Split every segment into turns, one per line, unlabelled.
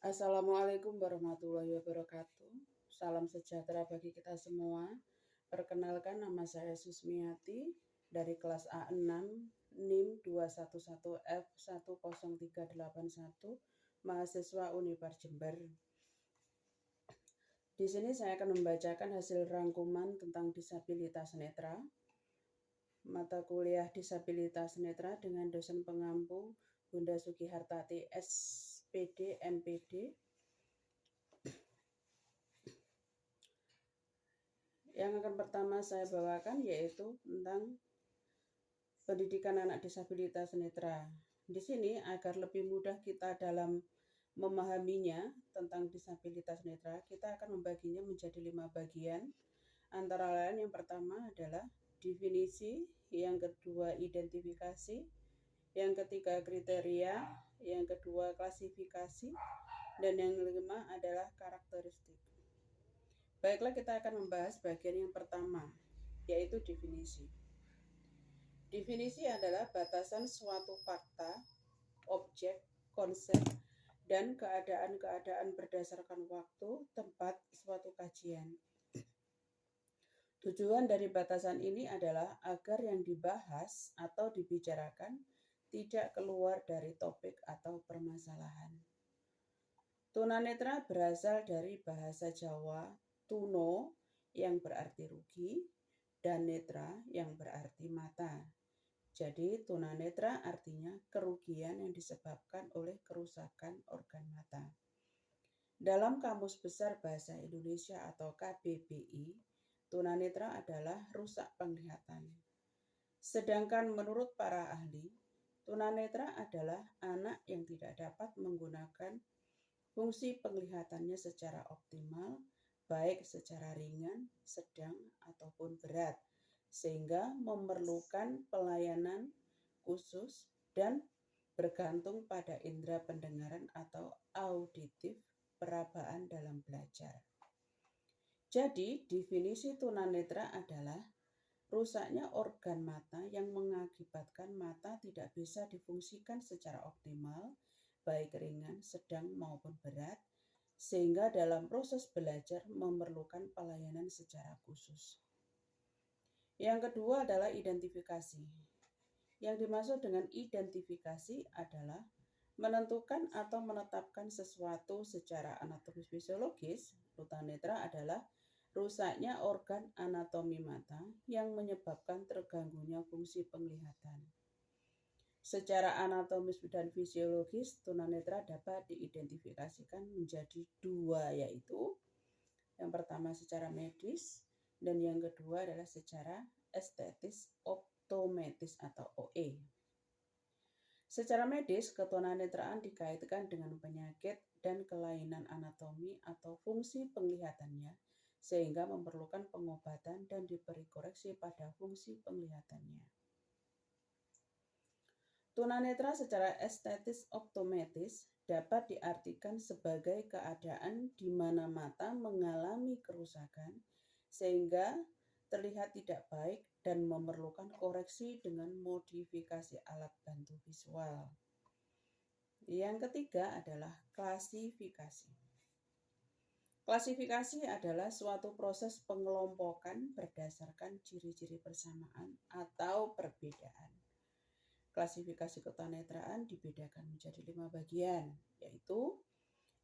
Assalamualaikum warahmatullahi wabarakatuh. Salam sejahtera bagi kita semua. Perkenalkan, nama saya Susmiati dari kelas A6 NIM 211F10381, mahasiswa Unipar Jember. Di sini saya akan membacakan hasil rangkuman tentang disabilitas netra. Mata kuliah disabilitas netra dengan dosen pengampu Bunda Sugihartati SPD MPD. Yang akan pertama saya bawakan yaitu tentang pendidikan anak disabilitas netra. Di sini agar lebih mudah kita dalam memahaminya tentang disabilitas netra, kita akan membaginya menjadi 5 bagian. Antara lain yang pertama adalah definisi, yang kedua identifikasi, yang ketiga kriteria, yang kedua klasifikasi, dan yang kelima adalah karakteristik. Baiklah, kita akan membahas bagian yang pertama, yaitu definisi. Definisi adalah batasan suatu fakta, objek, konsep, dan keadaan-keadaan berdasarkan waktu, tempat, suatu kajian. Tujuan dari batasan ini adalah agar yang dibahas atau dibicarakan tidak keluar dari topik atau permasalahan. Tunanetra berasal dari bahasa Jawa tuno yang berarti rugi dan netra yang berarti mata. Jadi tunanetra artinya kerugian yang disebabkan oleh kerusakan organ mata. Dalam Kamus Besar Bahasa Indonesia atau KBBI, tunanetra adalah rusak penglihatan. Sedangkan menurut para ahli, tunanetra adalah anak yang tidak dapat menggunakan fungsi penglihatannya secara optimal, baik secara ringan, sedang, ataupun berat, sehingga memerlukan pelayanan khusus dan bergantung pada indera pendengaran atau auditif perabaan dalam belajar. Jadi, definisi tunanetra adalah rusaknya organ mata yang mengakibatkan mata tidak bisa difungsikan secara optimal, baik ringan, sedang, maupun berat, sehingga dalam proses belajar memerlukan pelayanan secara khusus. Yang kedua adalah identifikasi. Yang dimaksud dengan identifikasi adalah menentukan atau menetapkan sesuatu secara anatomis fisiologis. Tunanetra adalah rusaknya organ anatomi mata yang menyebabkan terganggunya fungsi penglihatan. Secara anatomis dan fisiologis, tunanetra dapat diidentifikasikan menjadi 2, yaitu yang pertama secara medis dan yang kedua adalah secara estetis optometris atau OE. Secara medis, ketunanetraan dikaitkan dengan penyakit dan kelainan anatomi atau fungsi penglihatannya, sehingga memerlukan pengobatan dan diberi koreksi pada fungsi penglihatannya. Tunanetra secara estetis optometris dapat diartikan sebagai keadaan di mana mata mengalami kerusakan sehingga terlihat tidak baik dan memerlukan koreksi dengan modifikasi alat bantu visual. Yang ketiga adalah klasifikasi. Klasifikasi adalah suatu proses pengelompokan berdasarkan ciri-ciri persamaan atau perbedaan. Klasifikasi ketunanetraan dibedakan menjadi 5 bagian, yaitu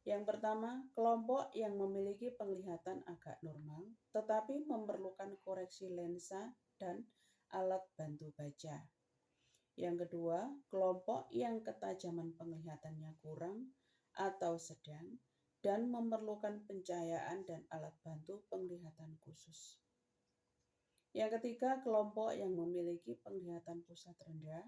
yang pertama, kelompok yang memiliki penglihatan agak normal, tetapi memerlukan koreksi lensa dan alat bantu baca. Yang kedua, kelompok yang ketajaman penglihatannya kurang atau sedang dan memerlukan pencahayaan dan alat bantu penglihatan khusus. Yang ketiga, kelompok yang memiliki penglihatan pusat rendah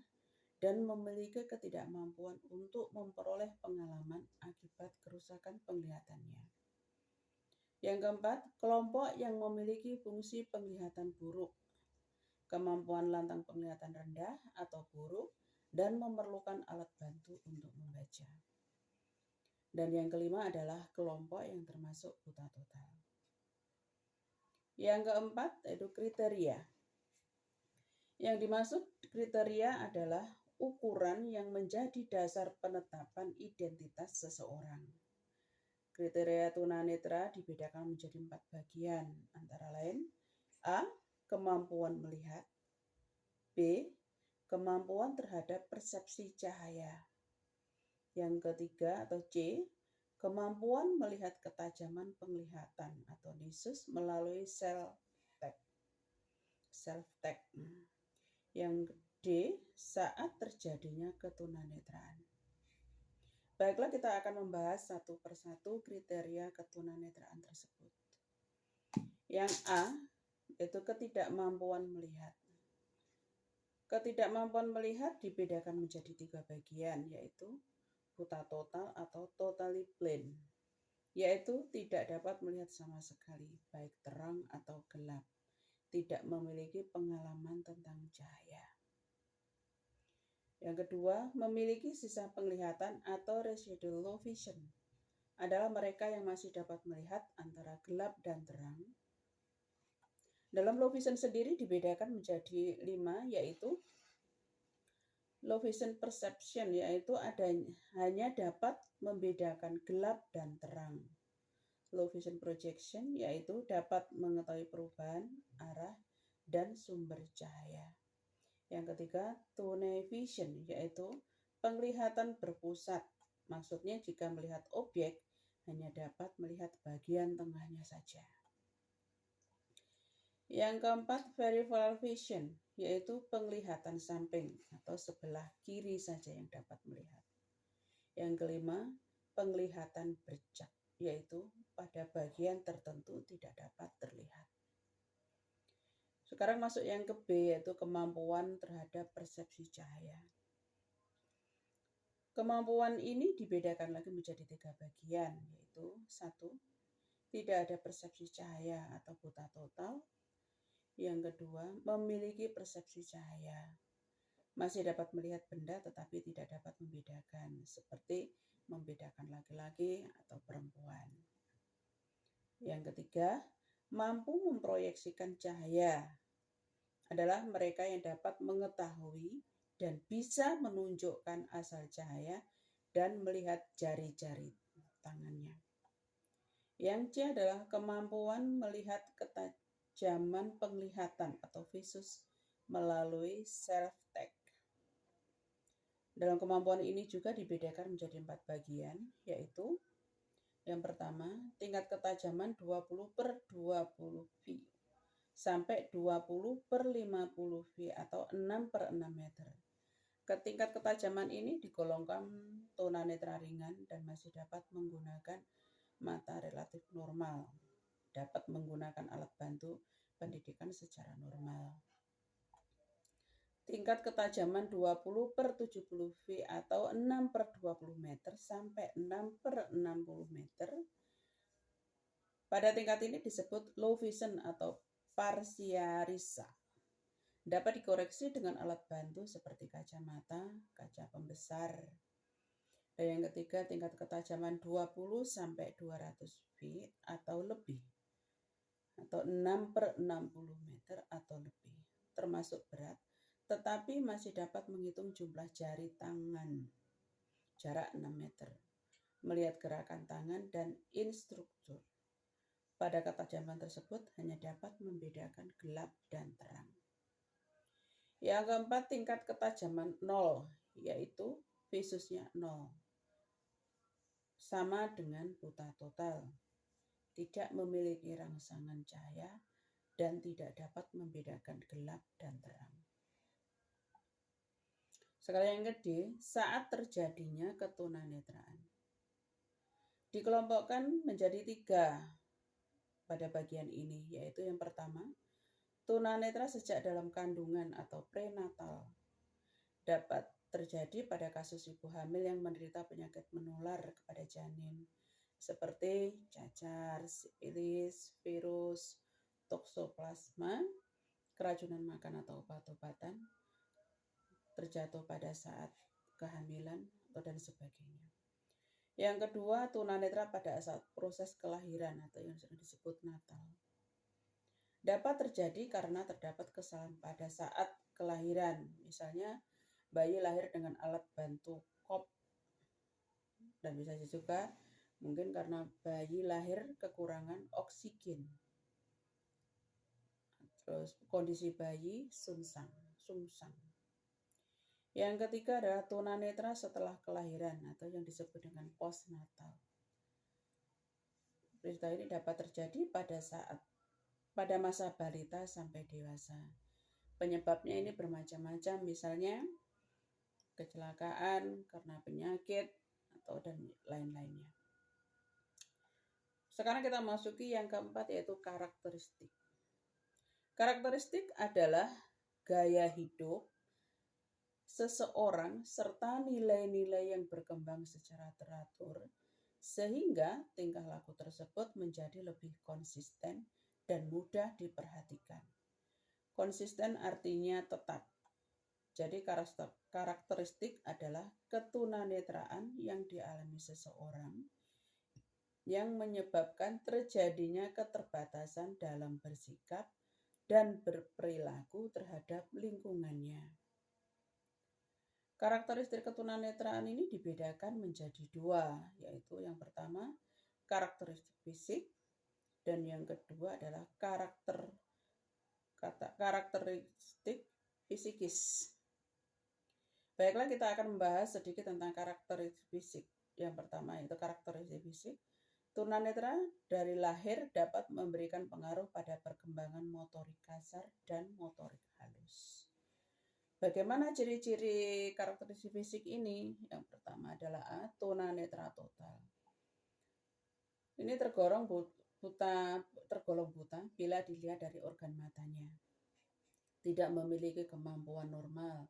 dan memiliki ketidakmampuan untuk memperoleh pengalaman akibat kerusakan penglihatannya. Yang keempat, kelompok yang memiliki fungsi penglihatan buruk, kemampuan lantang penglihatan rendah atau buruk, dan memerlukan alat bantu untuk membaca. Dan yang kelima adalah kelompok yang termasuk buta total. Yang keempat yaitu kriteria. Yang dimaksud kriteria adalah ukuran yang menjadi dasar penetapan identitas seseorang. Kriteria tunanetra dibedakan menjadi 4 bagian, antara lain A. Kemampuan melihat, B. Kemampuan terhadap persepsi cahaya, yang ketiga atau C. Kemampuan melihat ketajaman penglihatan atau nisus melalui self-tag. Yang D. Saat terjadinya ketunanetraan. Baiklah, kita akan membahas satu persatu kriteria ketunanetraan tersebut. Yang A, yaitu ketidakmampuan melihat. Ketidakmampuan melihat dibedakan menjadi 3 bagian, yaitu buta total atau totally blind, yaitu tidak dapat melihat sama sekali, baik terang atau gelap, tidak memiliki pengalaman tentang cahaya. Yang kedua, memiliki sisa penglihatan atau residual low vision, adalah mereka yang masih dapat melihat antara gelap dan terang. Dalam low vision sendiri dibedakan menjadi 5, yaitu low vision perception, yaitu hanya dapat membedakan gelap dan terang. Low vision projection, yaitu dapat mengetahui perubahan arah dan sumber cahaya. Yang ketiga, tunnel vision, yaitu penglihatan berpusat. Maksudnya jika melihat objek, hanya dapat melihat bagian tengahnya saja. Yang keempat, peripheral vision, yaitu penglihatan samping atau sebelah kiri saja yang dapat melihat. Yang kelima, penglihatan bercak, yaitu pada bagian tertentu tidak dapat terlihat. Sekarang masuk yang ke B, yaitu kemampuan terhadap persepsi cahaya. Kemampuan ini dibedakan lagi menjadi 3 bagian, yaitu 1. Tidak ada persepsi cahaya atau buta total. Yang kedua, memiliki persepsi cahaya. Masih dapat melihat benda tetapi tidak dapat membedakan, seperti membedakan laki-laki atau perempuan. Yang ketiga, mampu memproyeksikan cahaya, adalah mereka yang dapat mengetahui dan bisa menunjukkan asal cahaya dan melihat jari-jari tangannya. Yang C adalah kemampuan melihat ketajaman penglihatan atau visus melalui self-tag. Dalam kemampuan ini juga dibedakan menjadi 4 bagian, yaitu yang pertama, tingkat ketajaman 20/20 V sampai 20/50 V atau 6/6 meter. Tingkat ketajaman ini digolongkan tunanetra ringan dan masih dapat menggunakan mata relatif normal, dapat menggunakan alat bantu pendidikan secara normal. Tingkat ketajaman 20/70 V atau 6/20 meter sampai 6/60 meter. Pada tingkat ini disebut low vision atau parsiarisa. Dapat dikoreksi dengan alat bantu seperti kacamata, kaca pembesar. Dan yang ketiga, tingkat ketajaman 20/200 V atau lebih, atau 6/60 meter atau lebih, termasuk berat, tetapi masih dapat menghitung jumlah jari tangan, jarak 6 meter, melihat gerakan tangan dan instruktur. Pada ketajaman tersebut hanya dapat membedakan gelap dan terang. Yang keempat, tingkat ketajaman 0, yaitu visusnya 0. Sama dengan buta total, tidak memiliki rangsangan cahaya dan tidak dapat membedakan gelap dan terang. Sekarang yang kedua, saat terjadinya ketunanetraan. Dikelompokkan menjadi 3 pada bagian ini, yaitu yang pertama, tunanetra sejak dalam kandungan atau prenatal. Dapat terjadi pada kasus ibu hamil yang menderita penyakit menular kepada janin, seperti cacar, sifilis, virus, toksoplasma, keracunan makan atau obat-obatan, terjatuh pada saat kehamilan, dan sebagainya. Yang kedua, tunanetra pada saat proses kelahiran atau yang sering disebut natal. Dapat terjadi karena terdapat kesalahan pada saat kelahiran. Misalnya, bayi lahir dengan alat bantu kop, dan bisa juga Mungkin karena bayi lahir kekurangan oksigen. Terus kondisi bayi sungsang. Yang ketiga adalah tunanetra setelah kelahiran atau yang disebut dengan postnatal. Berita ini dapat terjadi pada masa balita sampai dewasa. Penyebabnya ini bermacam-macam, misalnya kecelakaan karena penyakit dan lain-lainnya. Sekarang kita masuki yang keempat, yaitu karakteristik. Karakteristik adalah gaya hidup seseorang serta nilai-nilai yang berkembang secara teratur sehingga tingkah laku tersebut menjadi lebih konsisten dan mudah diperhatikan. Konsisten artinya tetap. Jadi karakteristik adalah ketunanetraan yang dialami seseorang yang menyebabkan terjadinya keterbatasan dalam bersikap dan berperilaku terhadap lingkungannya. Karakteristik ketunanetraan ini dibedakan menjadi dua, yaitu yang pertama karakteristik fisik dan yang kedua adalah karakteristik psikis. Baiklah, kita akan membahas sedikit tentang karakteristik fisik. Yang pertama yaitu karakteristik fisik. Tunanetra dari lahir dapat memberikan pengaruh pada perkembangan motorik kasar dan motorik halus. Bagaimana ciri-ciri karakteristik fisik ini? Yang pertama adalah tunanetra total. Ini tergolong buta bila dilihat dari organ matanya. Tidak memiliki kemampuan normal.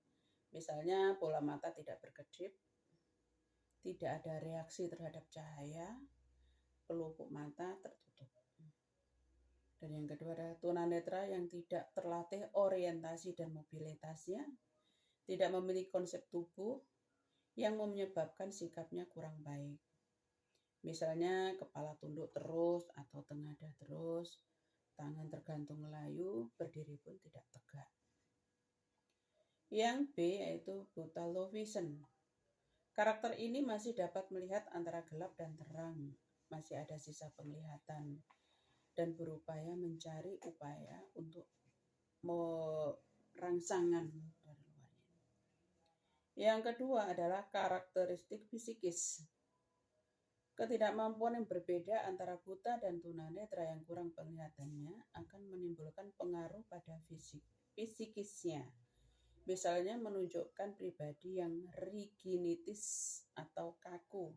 Misalnya pola mata tidak berkedip, tidak ada reaksi terhadap cahaya, pelupuk mata tertutup. Dan yang kedua adalah tunanetra yang tidak terlatih orientasi dan mobilitasnya, tidak memiliki konsep tubuh yang menyebabkan sikapnya kurang baik. Misalnya kepala tunduk terus atau tengadah terus, tangan tergantung layu, berdiri pun tidak tegak. Yang B yaitu buta low vision. Karakter ini masih dapat melihat antara gelap dan terang, masih ada sisa penglihatan, dan berupaya mencari upaya untuk merangsangan dari luarnya. Yang kedua adalah karakteristik psikis. Ketidakmampuan yang berbeda antara buta dan tunanetra yang kurang penglihatannya akan menimbulkan pengaruh pada psikisnya. Misalnya menunjukkan pribadi yang riginitis atau kaku,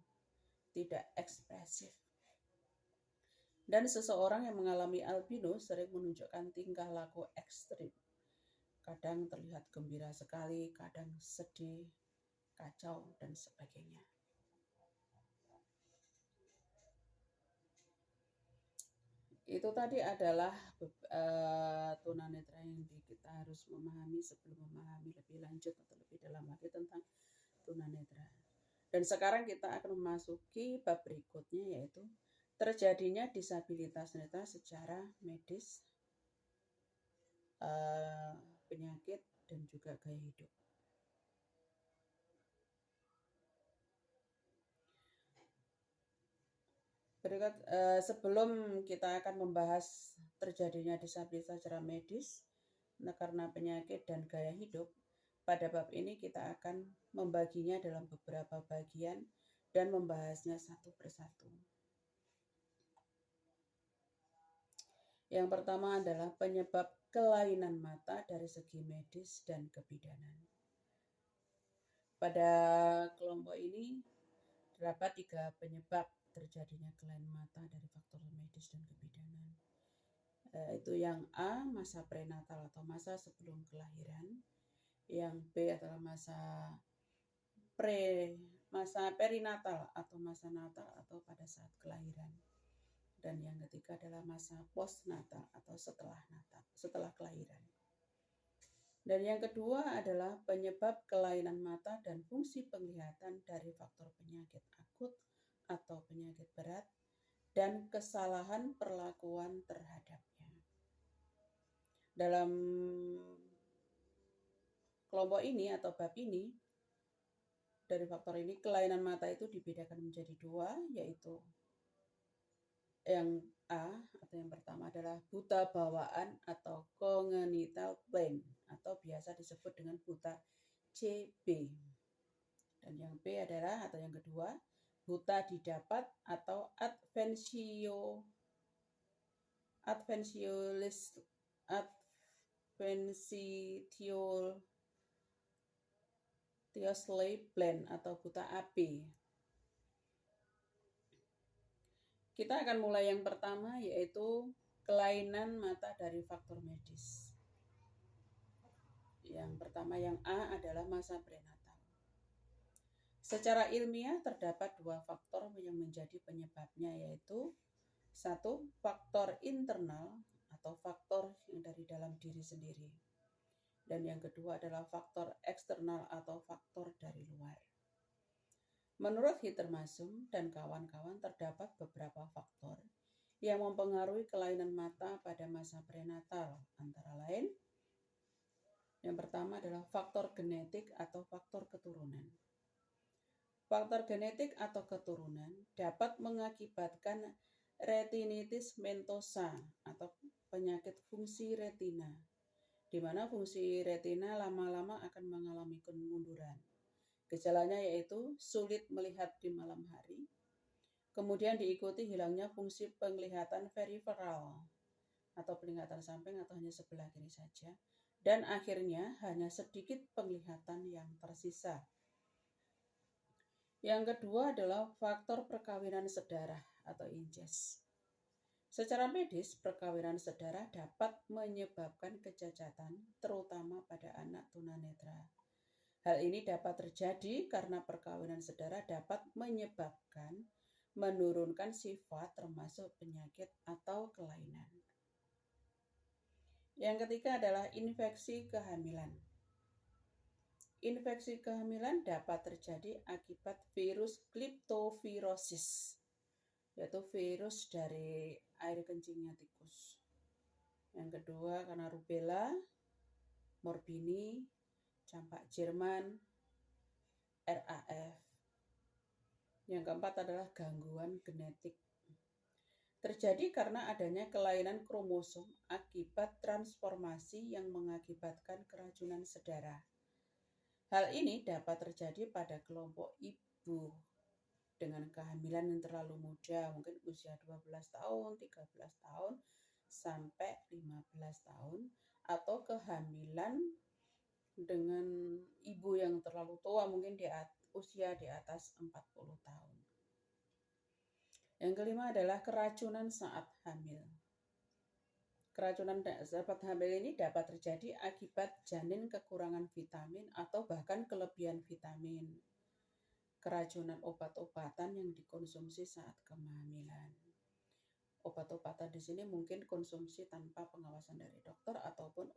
tidak ekspresif. Dan seseorang yang mengalami albino sering menunjukkan tingkah laku ekstrim. Kadang terlihat gembira sekali, kadang sedih, kacau, dan sebagainya. Itu tadi adalah tunanetra yang kita harus memahami sebelum memahami lebih lanjut atau lebih dalam lagi tentang tunanetra. Dan sekarang kita akan memasuki bab berikutnya, yaitu terjadinya disabilitas netra secara medis, penyakit, dan juga gaya hidup. Sebelum kita akan membahas terjadinya disabilitas secara medis karena penyakit dan gaya hidup, pada bab ini kita akan membaginya dalam beberapa bagian dan membahasnya satu persatu. Yang pertama adalah penyebab kelainan mata dari segi medis dan kebidanan. Pada kelompok ini terdapat 3 penyebab terjadinya kelainan mata dari faktor medis dan kebidanan. Itu yang A, masa prenatal atau masa sebelum kelahiran. Yang B adalah masa perinatal atau masa natal atau pada saat kelahiran. Dan yang ketiga adalah masa postnatal atau setelah kelahiran. Dan yang kedua adalah penyebab kelainan mata dan fungsi penglihatan dari faktor penyakit akut atau penyakit berat dan kesalahan perlakuan terhadapnya. Dalam kelompok ini atau bab ini, dari faktor ini kelainan mata itu dibedakan menjadi 2, yaitu Yang A atau yang pertama adalah buta bawaan atau congenital plain atau biasa disebut dengan buta CB. Dan yang B adalah atau yang kedua buta didapat atau adventitiously blind atau buta AB. Kita akan mulai yang pertama, yaitu kelainan mata dari faktor medis. Yang pertama, yang A adalah masa prenatal. Secara ilmiah terdapat dua faktor yang menjadi penyebabnya, yaitu satu, faktor internal atau faktor yang dari dalam diri sendiri. Dan yang kedua adalah faktor eksternal atau faktor dari luar. Menurut Hittermasum dan kawan-kawan terdapat beberapa faktor yang mempengaruhi kelainan mata pada masa prenatal, antara lain yang pertama adalah faktor genetik atau faktor keturunan. Faktor genetik atau keturunan dapat mengakibatkan retinitis mentosa atau penyakit fungsi retina, di mana fungsi retina lama-lama akan mengalami kemunduran. Gejalanya yaitu sulit melihat di malam hari, kemudian diikuti hilangnya fungsi penglihatan periferal atau penglihatan samping atau hanya sebelah kiri saja, dan akhirnya hanya sedikit penglihatan yang tersisa. Yang kedua adalah faktor perkawinan sedarah atau incest. Secara medis, perkawinan sedarah dapat menyebabkan kecacatan, terutama pada anak tunanetra. Hal ini dapat terjadi karena perkawinan sedarah dapat menyebabkan menurunkan sifat termasuk penyakit atau kelainan. Yang ketiga adalah infeksi kehamilan. Infeksi kehamilan dapat terjadi akibat virus kleptovirosis, yaitu virus dari air kencingnya tikus. Yang kedua karena rubella, morbini, campak Jerman, RAF. Yang keempat adalah gangguan genetik. Terjadi karena adanya kelainan kromosom akibat transformasi yang mengakibatkan keracunan sedarah. Hal ini dapat terjadi pada kelompok ibu dengan kehamilan yang terlalu muda, mungkin usia 12 tahun, 13 tahun, sampai 15 tahun, atau kehamilan dengan ibu yang terlalu tua, mungkin usia di atas 40 tahun. Yang kelima adalah keracunan saat hamil. Keracunan saat hamil ini dapat terjadi akibat janin kekurangan vitamin atau bahkan kelebihan vitamin. Keracunan obat-obatan yang dikonsumsi saat kehamilan. Obat-obatan di sini mungkin konsumsi tanpa pengawasan dari dokter ataupun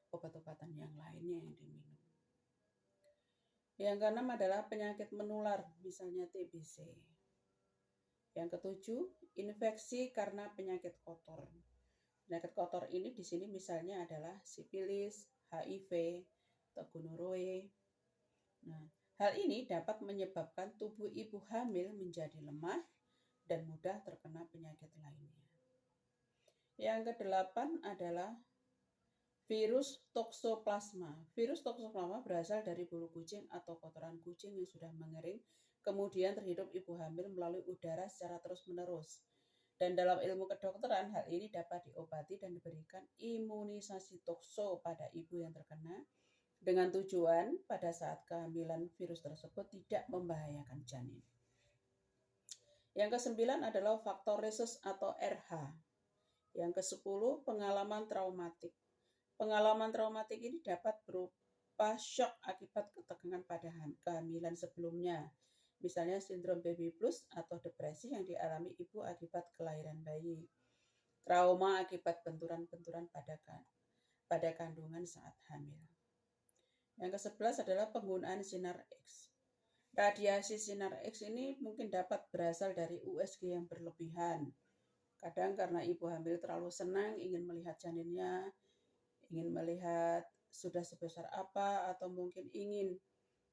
obat-obatan yang lainnya yang diminum. Yang keenam adalah penyakit menular, misalnya TBC. Yang ketujuh, infeksi karena penyakit kotor. Penyakit kotor ini di sini misalnya adalah sifilis, HIV, atau gonorrhea. Nah, hal ini dapat menyebabkan tubuh ibu hamil menjadi lemah dan mudah terkena penyakit lainnya. Yang kedelapan adalah virus toksoplasma. Virus toksoplasma berasal dari bulu kucing atau kotoran kucing yang sudah mengering, kemudian terhidup ibu hamil melalui udara secara terus-menerus. Dan dalam ilmu kedokteran, hal ini dapat diobati dan diberikan imunisasi tokso pada ibu yang terkena, dengan tujuan pada saat kehamilan virus tersebut tidak membahayakan janin. Yang ke-9 adalah faktor resus atau RH. Yang ke-10, pengalaman traumatik. Pengalaman traumatik ini dapat berupa shock akibat ketegangan pada kehamilan sebelumnya. Misalnya sindrom baby blues atau depresi yang dialami ibu akibat kelahiran bayi. Trauma akibat benturan-benturan pada kandungan saat hamil. Yang ke-11 adalah penggunaan sinar X. Radiasi sinar X ini mungkin dapat berasal dari USG yang berlebihan. Kadang karena ibu hamil terlalu senang ingin melihat janinnya, ingin melihat sudah sebesar apa, atau mungkin ingin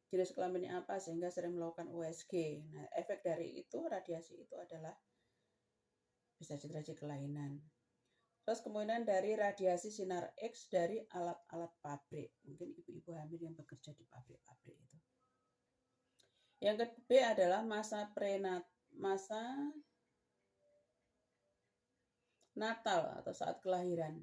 jenis kelaminnya apa sehingga sering melakukan USG. Nah, efek dari itu, radiasi itu adalah bisa derajat kelainan. Terus kemudian dari radiasi sinar X dari alat-alat pabrik. Mungkin ibu-ibu hamil yang bekerja di pabrik-pabrik itu. Yang kedua adalah masa natal atau saat kelahiran.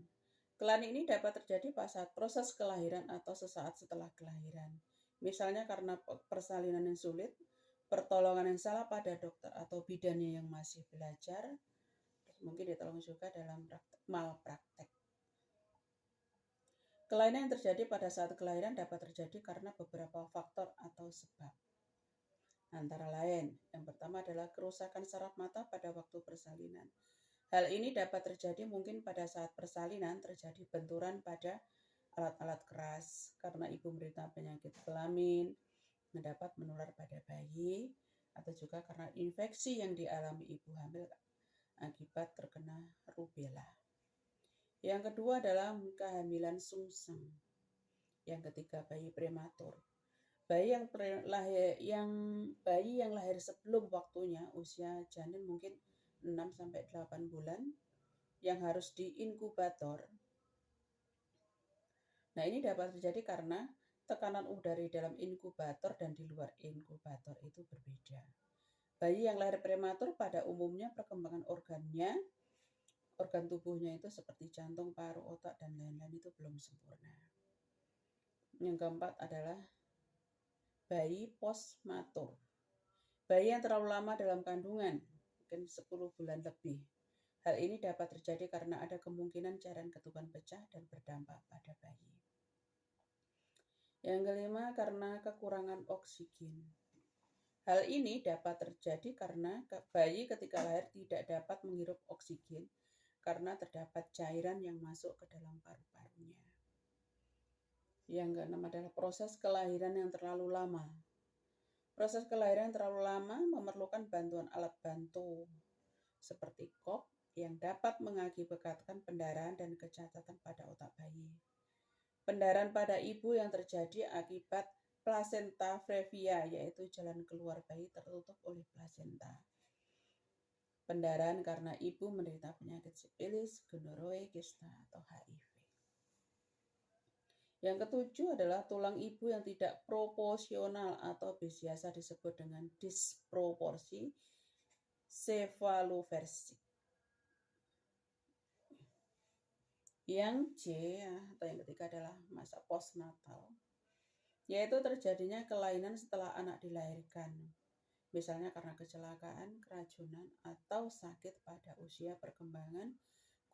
Kelainan ini dapat terjadi pada saat proses kelahiran atau sesaat setelah kelahiran. Misalnya karena persalinan yang sulit, pertolongan yang salah pada dokter atau bidannya yang masih belajar, mungkin ditolong juga dalam malpraktek. Kelainan yang terjadi pada saat kelahiran dapat terjadi karena beberapa faktor atau sebab. Antara lain, yang pertama adalah kerusakan saraf mata pada waktu persalinan. Hal ini dapat terjadi mungkin pada saat persalinan terjadi benturan pada alat-alat keras karena ibu menderita penyakit kelamin, dapat menular pada bayi, atau juga karena infeksi yang dialami ibu hamil akibat terkena rubella. Yang kedua adalah kehamilan sungsang. Yang ketiga, bayi prematur. Bayi yang lahir sebelum waktunya, usia janin mungkin 6-8 bulan, yang harus diinkubator. Nah, ini dapat terjadi karena tekanan udara di dalam inkubator dan di luar inkubator itu berbeda. Bayi yang lahir prematur pada umumnya perkembangan organ tubuhnya itu seperti jantung, paru, otak, dan lain-lain itu belum sempurna. Yang keempat adalah bayi postmatur. Bayi yang terlalu lama dalam kandungan, mungkin 10 bulan lebih. Hal ini dapat terjadi karena ada kemungkinan cairan ketuban pecah dan berdampak pada bayi. Yang kelima, karena kekurangan oksigen. Hal ini dapat terjadi karena bayi ketika lahir tidak dapat menghirup oksigen karena terdapat cairan yang masuk ke dalam paru-parunya. Yang keenam adalah proses kelahiran yang terlalu lama. Proses kelahiran yang terlalu lama memerlukan bantuan alat bantu seperti kop yang dapat mengakibatkan pendarahan dan kecacatan pada otak bayi. Pendarahan pada ibu yang terjadi akibat placenta previa, yaitu jalan keluar bayi tertutup oleh placenta. Pendarahan karena ibu menderita penyakit sifilis, gonorrhea, kista, atau HIV. Yang ketujuh adalah tulang ibu yang tidak proporsional atau biasa disebut dengan disproporsi cephaloversik. Yang C atau yang ketiga adalah masa postnatal, yaitu terjadinya kelainan setelah anak dilahirkan, misalnya karena kecelakaan, keracunan, atau sakit pada usia perkembangan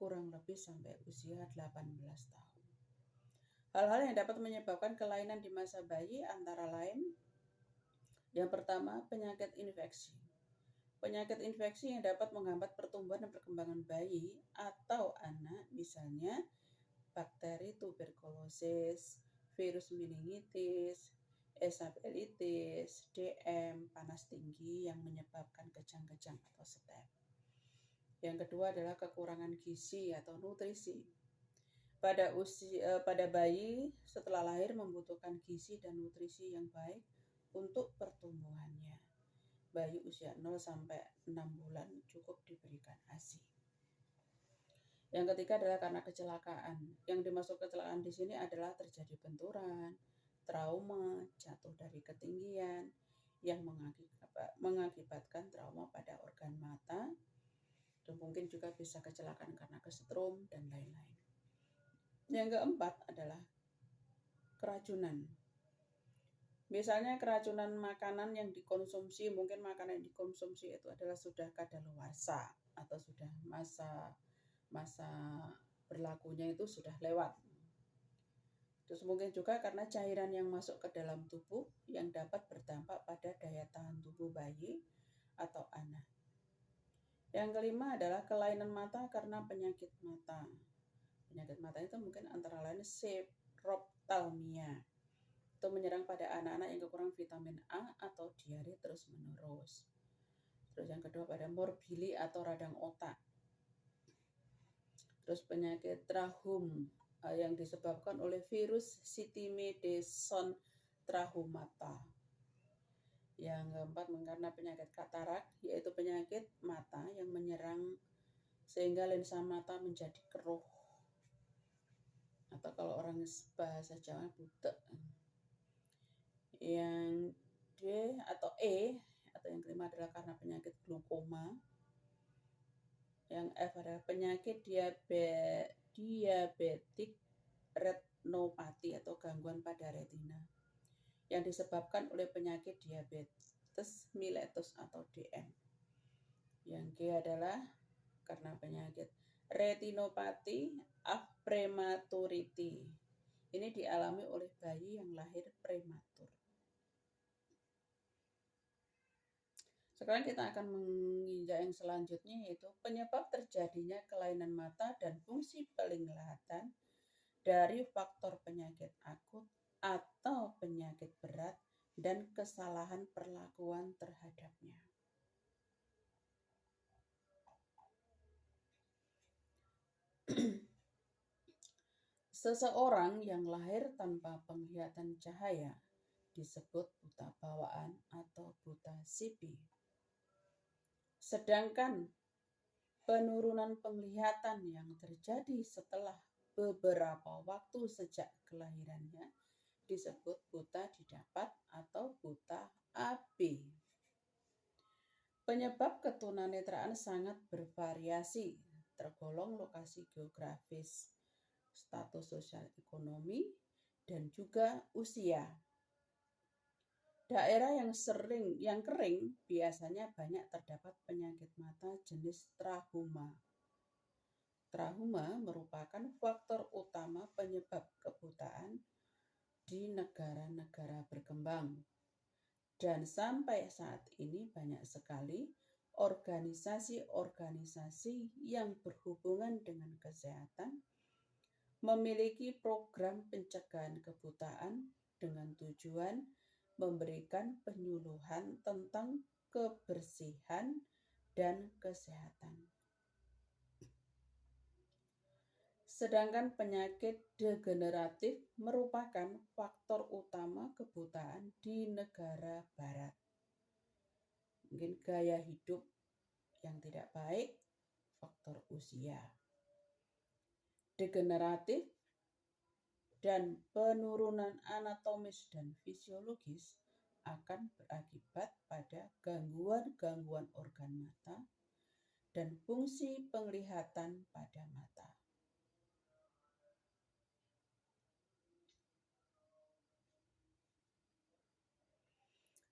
kurang lebih sampai usia 18 tahun. Hal-hal yang dapat menyebabkan kelainan di masa bayi antara lain, yang pertama, penyakit infeksi. Penyakit infeksi yang dapat menghambat pertumbuhan dan perkembangan bayi atau anak, misalnya bakteri tuberkulosis, virus meningitis, esaphylitis, DM, panas tinggi yang menyebabkan kejang-kejang atau step. Yang kedua adalah kekurangan gizi atau nutrisi. Pada bayi setelah lahir membutuhkan gizi dan nutrisi yang baik untuk pertumbuhannya. Bayi usia 0-6 bulan cukup diberikan ASI. Yang ketiga adalah karena kecelakaan. Yang dimaksud kecelakaan di sini adalah terjadi benturan, trauma, jatuh dari ketinggian yang mengakibatkan trauma pada organ mata, dan mungkin juga bisa kecelakaan karena kesetrum dan lain-lain. Yang keempat adalah keracunan. Misalnya keracunan makanan yang dikonsumsi, mungkin makanan yang dikonsumsi itu adalah sudah kadaluarsa atau sudah masa berlakunya itu sudah lewat. Terus mungkin juga karena cairan yang masuk ke dalam tubuh yang dapat berdampak pada daya tahan tubuh bayi atau anak. Yang kelima adalah kelainan mata karena penyakit mata. Penyakit mata itu mungkin antara lain seroptalmia. Itu menyerang pada anak-anak yang kekurangan vitamin A atau diare terus-menerus. Terus yang kedua pada morbili atau radang otak. Terus penyakit trachom yang disebabkan oleh virus Citimedeson trachomata. Yang keempat karena penyakit katarak, yaitu penyakit mata yang menyerang sehingga lensa mata menjadi keruh, atau kalau orang bahasa Jawa butek. Yang D atau E atau yang kelima adalah karena penyakit glaukoma. Yang F adalah penyakit diabetik retinopati atau gangguan pada retina yang disebabkan oleh penyakit diabetes mellitus atau DM. Yang G adalah karena penyakit retinopati of prematurity. Ini dialami oleh bayi yang lahir prematur. Sekarang kita akan menginjak yang selanjutnya, yaitu penyebab terjadinya kelainan mata dan fungsi penglihatan dari faktor penyakit akut atau penyakit berat dan kesalahan perlakuan terhadapnya. Seseorang yang lahir tanpa penglihatan cahaya disebut buta bawaan atau buta sipi. Sedangkan penurunan penglihatan yang terjadi setelah beberapa waktu sejak kelahirannya disebut buta didapat atau buta AB. Penyebab ketunanetraan sangat bervariasi, tergolong lokasi geografis, status sosial ekonomi, dan juga usia. Daerah yang kering biasanya banyak terdapat penyakit mata jenis trahuma. Trahuma merupakan faktor utama penyebab kebutaan di negara-negara berkembang. Dan sampai saat ini banyak sekali organisasi-organisasi yang berhubungan dengan kesehatan memiliki program pencegahan kebutaan dengan tujuan memberikan penyuluhan tentang kebersihan dan kesehatan. Sedangkan penyakit degeneratif merupakan faktor utama kebutaan di negara barat. Mungkin gaya hidup yang tidak baik, faktor usia. Degeneratif dan penurunan anatomis dan fisiologis akan berakibat pada gangguan-gangguan organ mata dan fungsi penglihatan pada mata.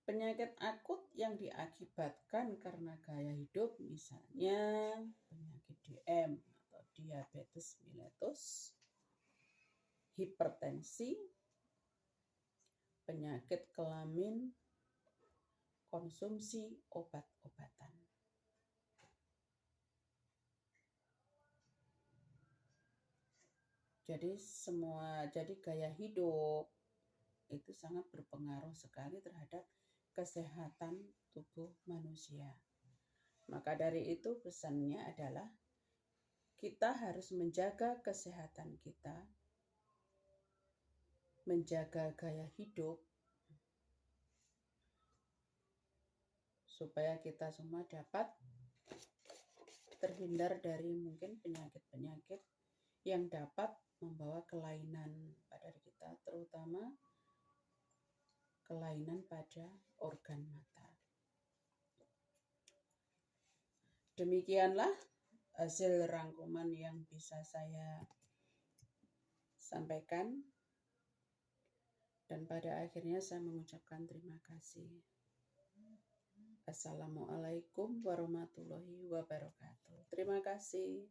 Penyakit akut yang diakibatkan karena gaya hidup, misalnya penyakit DM atau diabetes mellitus, hipertensi, penyakit kelamin, konsumsi obat-obatan. Jadi gaya hidup itu sangat berpengaruh sekali terhadap kesehatan tubuh manusia. Maka dari itu pesannya adalah kita harus menjaga kesehatan kita, menjaga gaya hidup, supaya kita semua dapat terhindar dari mungkin penyakit-penyakit yang dapat membawa kelainan pada diri kita, terutama kelainan pada organ mata. Demikianlah hasil rangkuman yang bisa saya sampaikan. Dan pada akhirnya saya mengucapkan terima kasih. Assalamualaikum warahmatullahi wabarakatuh. Terima kasih.